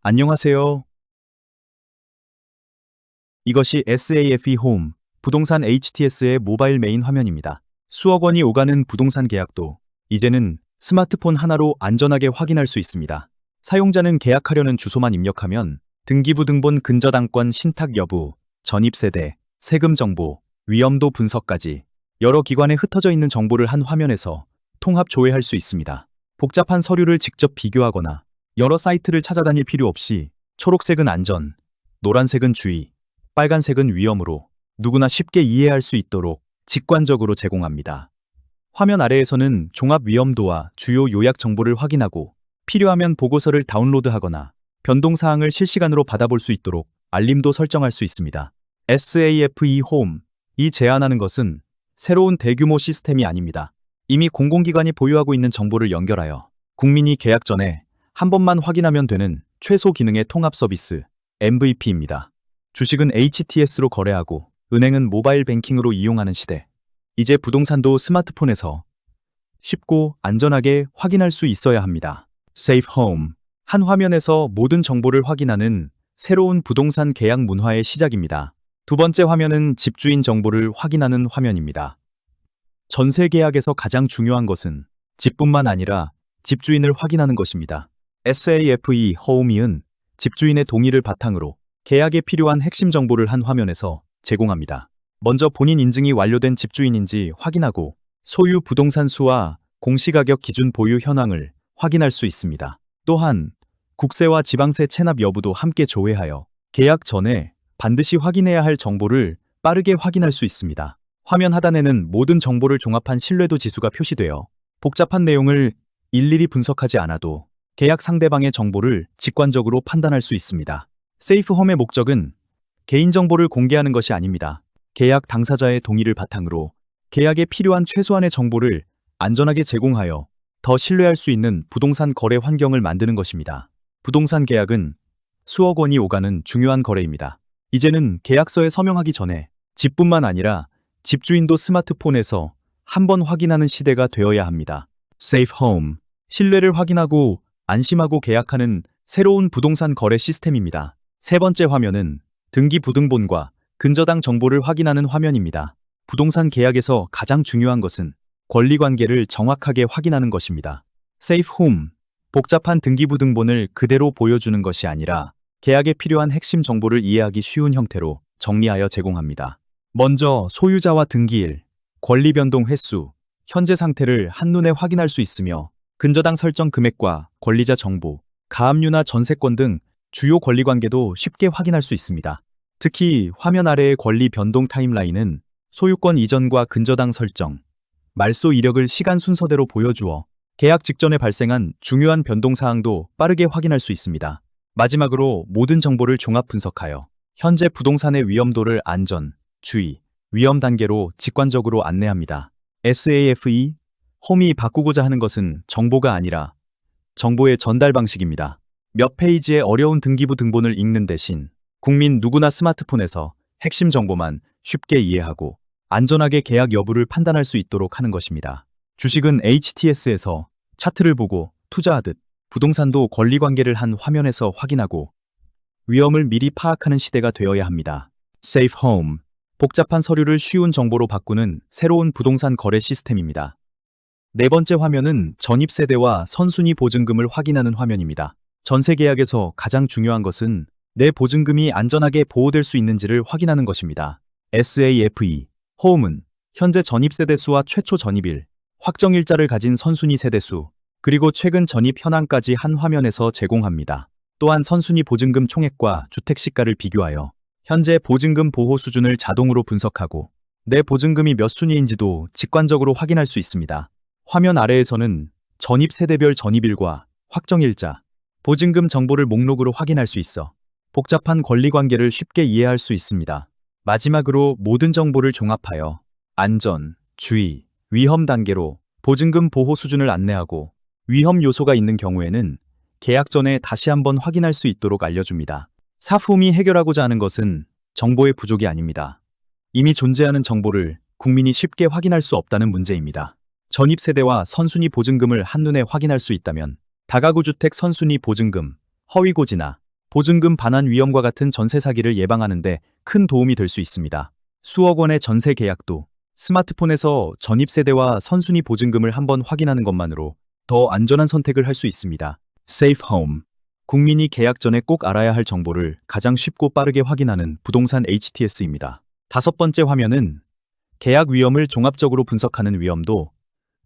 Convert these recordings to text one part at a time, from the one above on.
안녕하세요. 이것이 SAFE 홈, 부동산 HTS의 모바일 메인 화면입니다. 수억 원이 오가는 부동산 계약도 이제는 스마트폰 하나로 안전하게 확인할 수 있습니다. 사용자는 계약하려는 주소만 입력하면 등기부등본 근저당권 신탁 여부, 전입세대, 세금 정보, 위험도 분석까지 여러 기관에 흩어져 있는 정보를 한 화면에서 통합 조회할 수 있습니다. 복잡한 서류를 직접 비교하거나 여러 사이트를 찾아다닐 필요 없이 초록색은 안전, 노란색은 주의, 빨간색은 위험으로 누구나 쉽게 이해할 수 있도록 직관적으로 제공합니다. 화면 아래에서는 종합 위험도와 주요 요약 정보를 확인하고 필요하면 보고서를 다운로드하거나 변동사항을 실시간으로 받아볼 수 있도록 알림도 설정할 수 있습니다. SAFE 홈이 제안하는 것은 새로운 대규모 시스템이 아닙니다. 이미 공공기관이 보유하고 있는 정보를 연결하여 국민이 계약 전에 한 번만 확인하면 되는 최소 기능의 통합 서비스 MVP입니다. 주식은 HTS로 거래하고 은행은 모바일 뱅킹으로 이용하는 시대. 이제 부동산도 스마트폰에서 쉽고 안전하게 확인할 수 있어야 합니다. Safe Home. 한 화면에서 모든 정보를 확인하는 새로운 부동산 계약 문화의 시작입니다. 두 번째 화면은 집주인 정보를 확인하는 화면입니다. 전세 계약에서 가장 중요한 것은 집뿐만 아니라 집주인을 확인하는 것입니다. SAFE Home은 집주인의 동의를 바탕으로 계약에 필요한 핵심 정보를 한 화면에서 제공합니다. 먼저 본인 인증이 완료된 집주인인지 확인하고 소유 부동산 수와 공시가격 기준 보유 현황을 확인할 수 있습니다. 또한 국세와 지방세 체납 여부도 함께 조회하여 계약 전에 반드시 확인해야 할 정보를 빠르게 확인할 수 있습니다. 화면 하단에는 모든 정보를 종합한 신뢰도 지수가 표시되어 복잡한 내용을 일일이 분석하지 않아도 계약 상대방의 정보를 직관적으로 판단할 수 있습니다. 세이프 홈의 목적은 개인정보를 공개하는 것이 아닙니다. 계약 당사자의 동의를 바탕으로 계약에 필요한 최소한의 정보를 안전하게 제공하여 더 신뢰할 수 있는 부동산 거래 환경을 만드는 것입니다. 부동산 계약은 수억 원이 오가는 중요한 거래입니다. 이제는 계약서에 서명하기 전에 집뿐만 아니라 집주인도 스마트폰에서 한번 확인하는 시대가 되어야 합니다. Safe Home. 신뢰를 확인하고 안심하고 계약하는 새로운 부동산 거래 시스템입니다. 세 번째 화면은 등기부등본과 근저당 정보를 확인하는 화면입니다. 부동산 계약에서 가장 중요한 것은 권리관계를 정확하게 확인하는 것입니다. Safe Home. 복잡한 등기부등본을 그대로 보여주는 것이 아니라 계약에 필요한 핵심 정보를 이해하기 쉬운 형태로 정리하여 제공합니다. 먼저 소유자와 등기일, 권리 변동 횟수, 현재 상태를 한눈에 확인할 수 있으며 근저당 설정 금액과 권리자 정보, 가압류나 전세권 등 주요 권리관계도 쉽게 확인할 수 있습니다. 특히 화면 아래의 권리 변동 타임라인은 소유권 이전과 근저당 설정, 말소 이력을 시간 순서대로 보여주어 계약 직전에 발생한 중요한 변동사항도 빠르게 확인할 수 있습니다. 마지막으로 모든 정보를 종합 분석하여 현재 부동산의 위험도를 안전, 주의, 위험 단계로 직관적으로 안내합니다. SAFE 홈이 바꾸고자 하는 것은 정보가 아니라 정보의 전달 방식입니다. 몇 페이지의 어려운 등기부 등본을 읽는 대신 국민 누구나 스마트폰에서 핵심 정보만 쉽게 이해하고 안전하게 계약 여부를 판단할 수 있도록 하는 것입니다. 주식은 HTS에서 차트를 보고 투자하듯 부동산도 권리관계를 한 화면에서 확인하고 위험을 미리 파악하는 시대가 되어야 합니다. Safe Home. 복잡한 서류를 쉬운 정보로 바꾸는 새로운 부동산 거래 시스템입니다. 네 번째 화면은 전입세대와 선순위 보증금을 확인하는 화면입니다. 전세 계약에서 가장 중요한 것은 내 보증금이 안전하게 보호될 수 있는지를 확인하는 것입니다. SAFE 홈은 현재 전입세대 수와 최초 전입일, 확정일자를 가진 선순위 세대수, 그리고 최근 전입 현황까지 한 화면에서 제공합니다. 또한 선순위 보증금 총액과 주택시가를 비교하여 현재 보증금 보호 수준을 자동으로 분석하고 내 보증금이 몇 순위인지도 직관적으로 확인할 수 있습니다. 화면 아래에서는 전입 세대별 전입일과 확정일자, 보증금 정보를 목록으로 확인할 수 있어 복잡한 권리관계를 쉽게 이해할 수 있습니다. 마지막으로 모든 정보를 종합하여 안전, 주의, 위험 단계로 보증금 보호 수준을 안내하고 위험 요소가 있는 경우에는 계약 전에 다시 한번 확인할 수 있도록 알려줍니다. 사홈이 해결하고자 하는 것은 정보의 부족이 아닙니다. 이미 존재하는 정보를 국민이 쉽게 확인할 수 없다는 문제입니다. 전입세대와 선순위 보증금을 한눈에 확인할 수 있다면 다가구 주택 선순위 보증금, 허위고지나 보증금 반환 위험과 같은 전세 사기를 예방하는 데 큰 도움이 될 수 있습니다. 수억 원의 전세 계약도 스마트폰에서 전입세대와 선순위 보증금을 한번 확인하는 것만으로 더 안전한 선택을 할 수 있습니다. Safe Home. 국민이 계약 전에 꼭 알아야 할 정보를 가장 쉽고 빠르게 확인하는 부동산 HTS입니다. 다섯 번째 화면은 계약 위험을 종합적으로 분석하는 위험도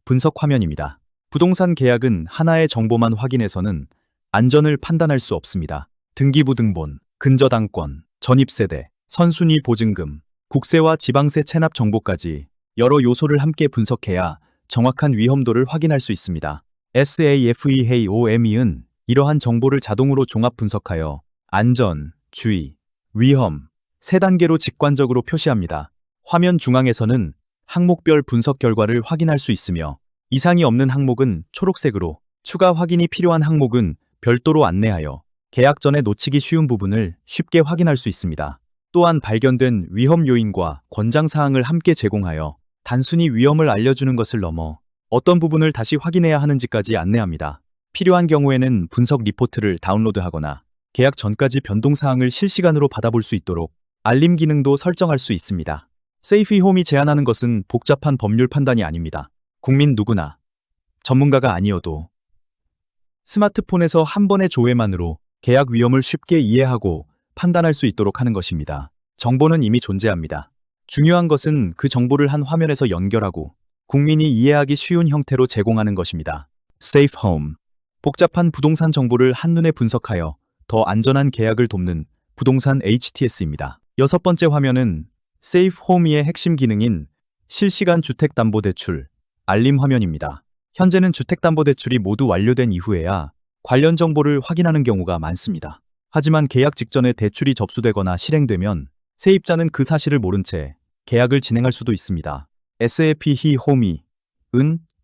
분석 화면입니다. 부동산 계약은 하나의 정보만 확인해서는 안전을 판단할 수 없습니다. 등기부등본, 근저당권, 전입세대, 선순위 보증금, 국세와 지방세 체납 정보까지 여러 요소를 함께 분석해야 정확한 위험도를 확인할 수 있습니다. SAFEHOME은 이러한 정보를 자동으로 종합 분석하여 안전, 주의, 위험, 세 단계로 직관적으로 표시합니다. 화면 중앙에서는 항목별 분석 결과를 확인할 수 있으며 이상이 없는 항목은 초록색으로, 추가 확인이 필요한 항목은 별도로 안내하여 계약 전에 놓치기 쉬운 부분을 쉽게 확인할 수 있습니다. 또한 발견된 위험 요인과 권장사항을 함께 제공하여 단순히 위험을 알려주는 것을 넘어 어떤 부분을 다시 확인해야 하는지까지 안내합니다. 필요한 경우에는 분석 리포트를 다운로드하거나 계약 전까지 변동사항을 실시간으로 받아볼 수 있도록 알림 기능도 설정할 수 있습니다. 세이프홈이 제안하는 것은 복잡한 법률 판단이 아닙니다. 국민 누구나, 전문가가 아니어도 스마트폰에서 한 번의 조회만으로 계약 위험을 쉽게 이해하고 판단할 수 있도록 하는 것입니다. 정보는 이미 존재합니다. 중요한 것은 그 정보를 한 화면에서 연결하고 국민이 이해하기 쉬운 형태로 제공하는 것입니다. Safe Home. 복잡한 부동산 정보를 한눈에 분석하여 더 안전한 계약을 돕는 부동산 HTS입니다. 여섯 번째 화면은 Safe Home의 핵심 기능인 실시간 주택담보대출 알림 화면입니다. 현재는 주택담보대출이 모두 완료된 이후에야 관련 정보를 확인하는 경우가 많습니다. 하지만 계약 직전에 대출이 접수되거나 실행되면 세입자는 그 사실을 모른 채 계약을 진행할 수도 있습니다. SAFEHOME은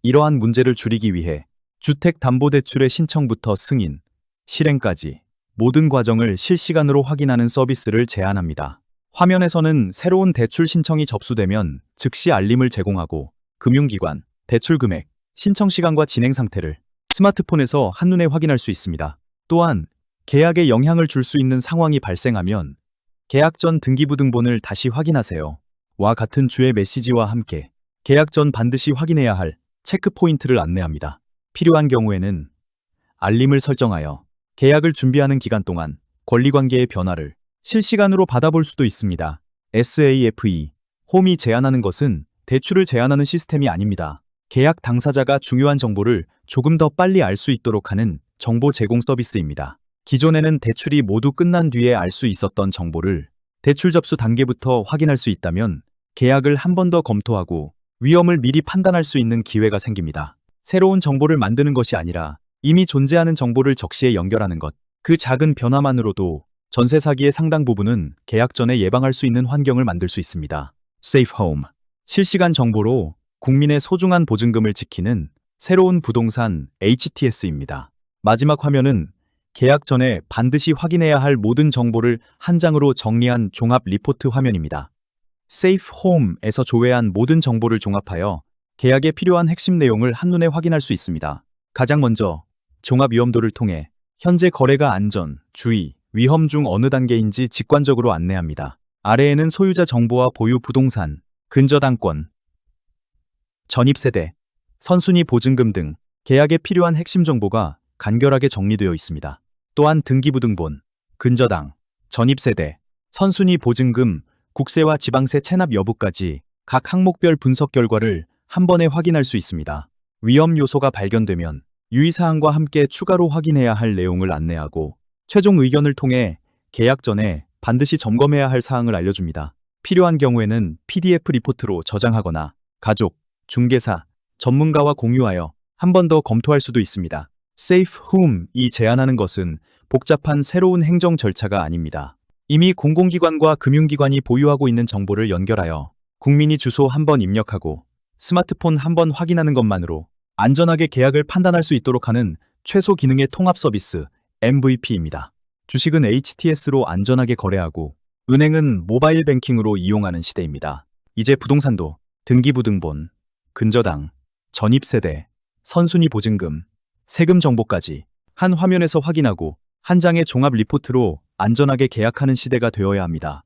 이러한 문제를 줄이기 위해 주택담보대출의 신청부터 승인, 실행까지 모든 과정을 실시간으로 확인하는 서비스를 제안합니다. 화면에서는 새로운 대출 신청이 접수되면 즉시 알림을 제공하고 금융기관, 대출 금액, 신청 시간과 진행 상태를 스마트폰에서 한눈에 확인할 수 있습니다. 또한 계약에 영향을 줄 수 있는 상황이 발생하면 계약 전 등기부등본을 다시 확인하세요. 와 같은 주의 메시지와 함께 계약 전 반드시 확인해야 할 체크 포인트를 안내합니다. 필요한 경우에는 알림을 설정하여 계약을 준비하는 기간 동안 권리관계의 변화를 실시간으로 받아볼 수도 있습니다. SAFE 홈이 제안하는 것은 대출을 제한하는 시스템이 아닙니다. 계약 당사자가 중요한 정보를 조금 더 빨리 알 수 있도록 하는 정보 제공 서비스입니다. 기존에는 대출이 모두 끝난 뒤에 알 수 있었던 정보를 대출 접수 단계부터 확인할 수 있다면 계약을 한 번 더 검토하고 위험을 미리 판단할 수 있는 기회가 생깁니다. 새로운 정보를 만드는 것이 아니라 이미 존재하는 정보를 적시에 연결하는 것. 그 작은 변화만으로도 전세 사기의 상당 부분은 계약 전에 예방할 수 있는 환경을 만들 수 있습니다. Safe Home. 실시간 정보로 국민의 소중한 보증금을 지키는 새로운 부동산 HTS입니다. 마지막 화면은 계약 전에 반드시 확인해야 할 모든 정보를 한 장으로 정리한 종합 리포트 화면입니다. Safe Home에서 조회한 모든 정보를 종합하여 계약에 필요한 핵심 내용을 한눈에 확인할 수 있습니다. 가장 먼저 종합 위험도를 통해 현재 거래가 안전, 주의, 위험 중 어느 단계인지 직관적으로 안내합니다. 아래에는 소유자 정보와 보유 부동산, 근저당권, 전입세대, 선순위 보증금 등 계약에 필요한 핵심 정보가 간결하게 정리되어 있습니다. 또한 등기부등본, 근저당, 전입세대, 선순위 보증금, 국세와 지방세 체납 여부까지 각 항목별 분석 결과를 한 번에 확인할 수 있습니다. 위험 요소가 발견되면 유의사항과 함께 추가로 확인해야 할 내용을 안내하고 최종 의견을 통해 계약 전에 반드시 점검해야 할 사항을 알려줍니다. 필요한 경우에는 PDF 리포트로 저장하거나 가족, 중개사, 전문가와 공유하여 한 번 더 검토할 수도 있습니다. Safe Home이 제안하는 것은 복잡한 새로운 행정 절차가 아닙니다. 이미 공공기관과 금융기관이 보유하고 있는 정보를 연결하여 국민이 주소 한 번 입력하고 스마트폰 한 번 확인하는 것만으로 안전하게 계약을 판단할 수 있도록 하는 최소 기능의 통합 서비스 MVP입니다. 주식은 HTS로 안전하게 거래하고 은행은 모바일 뱅킹으로 이용하는 시대입니다. 이제 부동산도 등기부등본, 근저당, 전입세대, 선순위 보증금, 세금 정보까지 한 화면에서 확인하고 한 장의 종합 리포트로 안전하게 계약하는 시대가 되어야 합니다.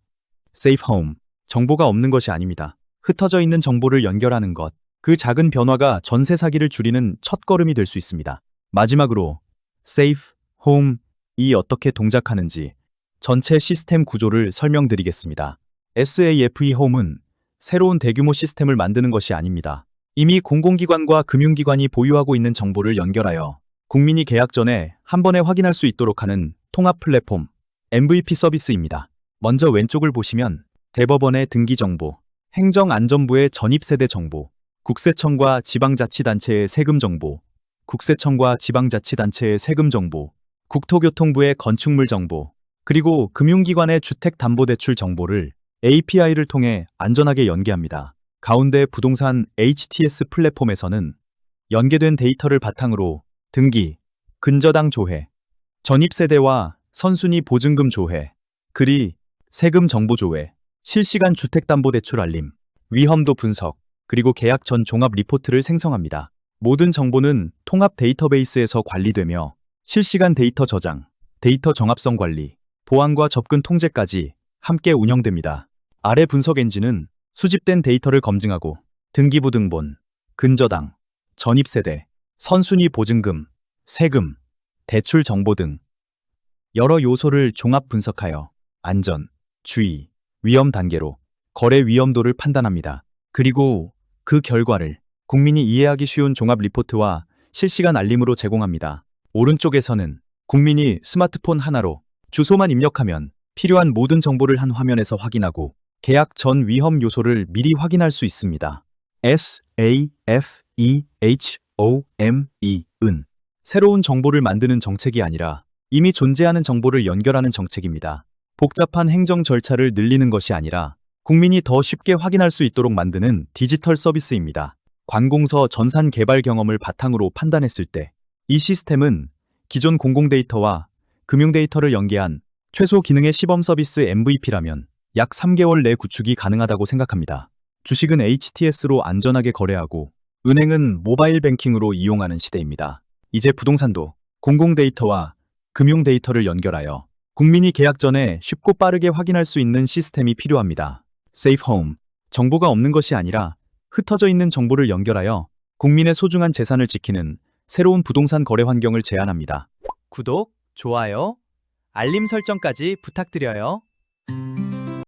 Safe Home. 정보가 없는 것이 아닙니다. 흩어져 있는 정보를 연결하는 것. 그 작은 변화가 전세 사기를 줄이는 첫걸음이 될 수 있습니다. 마지막으로 Safe Home이 어떻게 동작하는지 전체 시스템 구조를 설명드리겠습니다. SAFE Home은 새로운 대규모 시스템을 만드는 것이 아닙니다. 이미 공공기관과 금융기관이 보유하고 있는 정보를 연결하여 국민이 계약 전에 한 번에 확인할 수 있도록 하는 통합 플랫폼 MVP 서비스입니다. 먼저 왼쪽을 보시면 대법원의 등기 정보, 행정안전부의 전입세대 정보, 국세청과 지방자치단체의 세금 정보, 국세청과 지방자치단체의 세금 정보, 국토교통부의 건축물 정보, 그리고 금융기관의 주택담보대출 정보를 API를 통해 안전하게 연계합니다. 가운데 부동산 HTS 플랫폼에서는 연계된 데이터를 바탕으로 등기, 근저당 조회, 전입세대와 선순위 보증금 조회, 그리 세금 정보 조회, 실시간 주택담보대출 알림, 위험도 분석, 그리고 계약 전 종합 리포트를 생성합니다. 모든 정보는 통합 데이터베이스에서 관리되며 실시간 데이터 저장, 데이터 정합성 관리, 보안과 접근 통제까지 함께 운영됩니다. 아래 분석 엔진은 수집된 데이터를 검증하고 등기부등본, 근저당, 전입세대, 선순위 보증금, 세금, 대출 정보 등 여러 요소를 종합 분석하여 안전, 주의, 위험 단계로 거래 위험도를 판단합니다. 그리고 그 결과를 국민이 이해하기 쉬운 종합 리포트와 실시간 알림으로 제공합니다. 오른쪽에서는 국민이 스마트폰 하나로 주소만 입력하면 필요한 모든 정보를 한 화면에서 확인하고 계약 전 위험 요소를 미리 확인할 수 있습니다. SAFEHOME은 새로운 정보를 만드는 정책이 아니라 이미 존재하는 정보를 연결하는 정책입니다. 복잡한 행정 절차를 늘리는 것이 아니라 국민이 더 쉽게 확인할 수 있도록 만드는 디지털 서비스입니다. 관공서 전산 개발 경험을 바탕으로 판단했을 때 이 시스템은 기존 공공 데이터와 금융 데이터를 연계한 최소 기능의 시범 서비스 MVP라면 약 3개월 내 구축이 가능하다고 생각합니다. 주식은 HTS로 안전하게 거래하고 은행은 모바일 뱅킹으로 이용하는 시대입니다. 이제 부동산도 공공 데이터와 금융 데이터를 연결하여 국민이 계약 전에 쉽고 빠르게 확인할 수 있는 시스템이 필요합니다. Safe Home. 정보가 없는 것이 아니라 흩어져 있는 정보를 연결하여 국민의 소중한 재산을 지키는 새로운 부동산 거래 환경을 제안합니다. 구독, 좋아요, 알림 설정까지 부탁드려요.